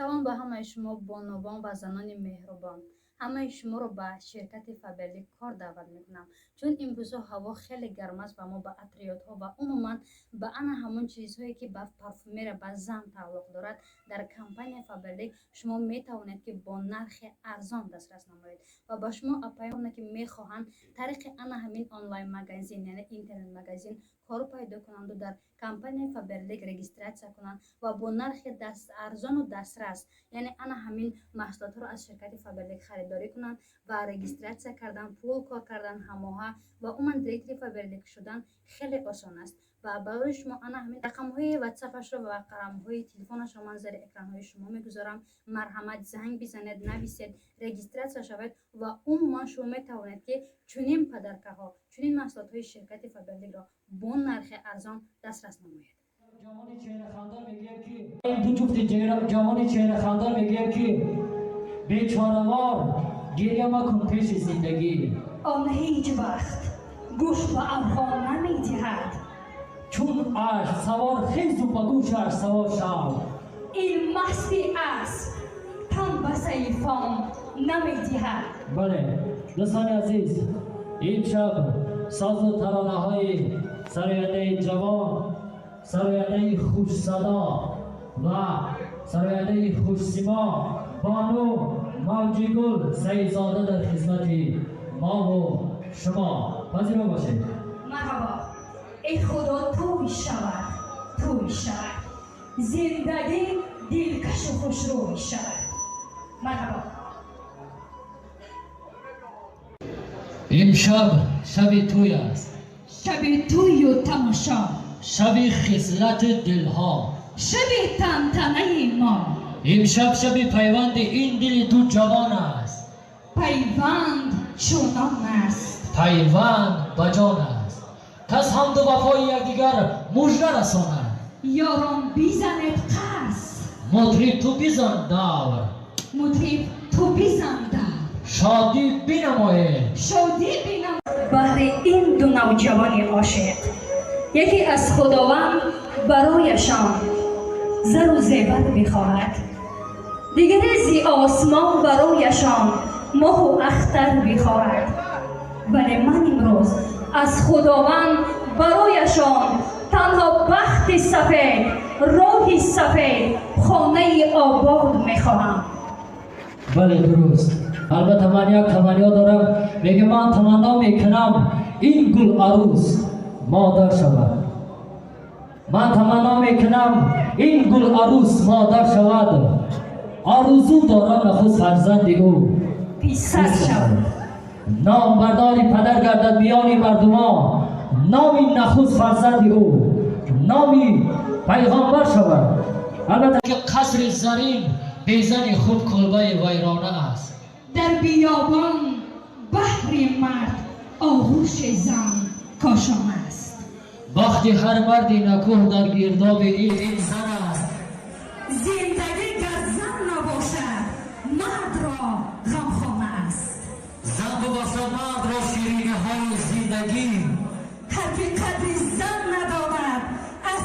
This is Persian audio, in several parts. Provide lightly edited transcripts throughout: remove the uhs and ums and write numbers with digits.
салом ба ҳамаи шумо бонувон ва занони меҳрубон. ҳамаи шуморо ба ширкати Фаберлик кор даъват мекунам, чун имрӯзҳо ҳаво хеле гарм аст ва мо ба атриётҳо ва умуман ба ана ҳамон чизҳое ки ба парфюмерия ба зан тааллуқ дорад дар компанияи Фаберлик шумо метавонед ки бо нархи арзон дастрас намоед ва ба шумо апайоне ки мехоҳанд тариқи ана ҳамин онлайн магазин яъне интернет магазин кору пайдо кунанду дар компанияи Фаберлик регистратсия кунанд ва бо нархи арзону дастрас яъне ана ҳамин маҳсулотҳоро аз ширкати Фаберлик харидорӣ кунанд ва регистратсия кардан, пул кор кардан, ҳамоҳа ва умуман директори Фаберлик шудан хеле осон аст. ва барои шумо ана ҳамин рақамҳои ватсапашро ва рақамҳои телефонашро ман зари экранҳои шумо мегузорам. марҳамат занг бизанед, нависед, регистратсия шавед ва умуман шумо метавонед ки чунин падаркаҳо, чунин маҳсулотҳои ширкати Фаберликро бо нархи арзон дастрас намоед. جوانی چهره‌خندان میگه که این دو جفت جوانی چهره‌خندان میگه که بیچاره‌وار گریه مکن پیش زندگی. آن هیچ وقت گوش به افغان نمیدهد، چون عشق سوار خیز و به گوشش سوار شو. این مستی است تن به سیفان نمیدهد. بله دوستان عزیز، این شب ساز و ترانه های سراینده جوان، سراینده خوش صدا و سراینده خوش سیما بانو موجی گل سعیدزاده در خدمت ما و شما پذیرا باشید. مرحبا. ای خدا توی شود، توی شود، زندگی دلکش و خوشروی شود. مرحبا. امشب شب توی است، شب توی و تماشا، شب خصلت دلها، شب تنتنه ما. امشب شب پیوند این دل دو جوان است، پیوند چونان است، پیوند بجان است. کس هم دو وفای یکدیگر مژده رساند. یاران بیزند قرص، مطرب تو بزن دور، مطرب تو بیزن دور، شادی بنماید، شادی بینم. بهر این دو نوجوان عاشق یکی از خداوند برایشان زر و زیور بخواهد، دیگری زی آسمان برایشان ماه و اختر بخواهد، ولی من امروز از خداوند برایشان تنها بخت سفید، راه سفید، خانه آباد میخواهم. بله درست. البته من یک تمنا دارم، میگه من تمنا میکنم این گل عروس مادر شود. من تمنا میکنم این گل عروس مادر شود. آرزو دارم نخست فرزندی او پسر شود. نام برداری پدر گردد میان مردمان، نامی نخست فرزندی او نامی پیغامبر شود. البته که قصر زرین بیزن خود کلبه ویرانه است. در بیابان بحر مرد آغوش زن کاشان است. بخت هر مردی نکوه در گرداب این زن است. زندگی گر زن نباشد مرد را غمخانه است. زن بباشد مرد را شیرینه های زندگی، حقیقت زن ندارد از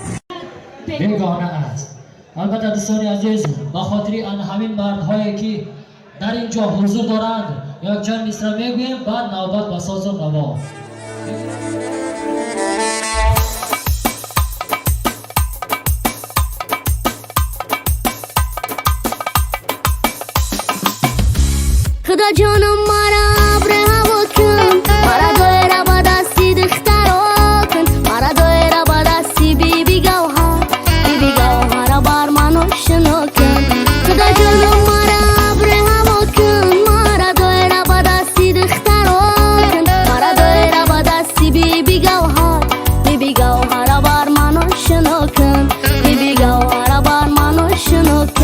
بیگانه است. البته دوستان عزیز، به خاطر آن همین مردهایی که در اینجا حضور دارند یک چند مصرع میگوییم، بعد نوبت به ساز و نوا. خدا جانم مرا ابر هوا کن، مرا دایره با دستی دخترا کن، مرا دایره با دستی بیبی گوهر، بیبی گوهر بر من آشنا کن. خدا جانم مرا ابر هوا کن، مرا دایره با دستی دخترا کن، مرا دایره با دستی بیبی گوهر، بیبی گوهر بر من آشنا کن، بیبی گوهر بر من آشنا کن.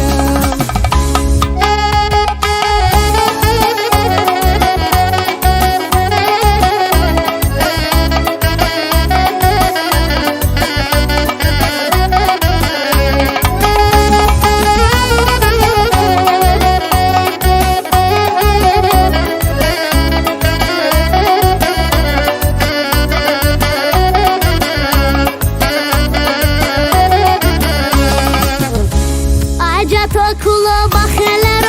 بخل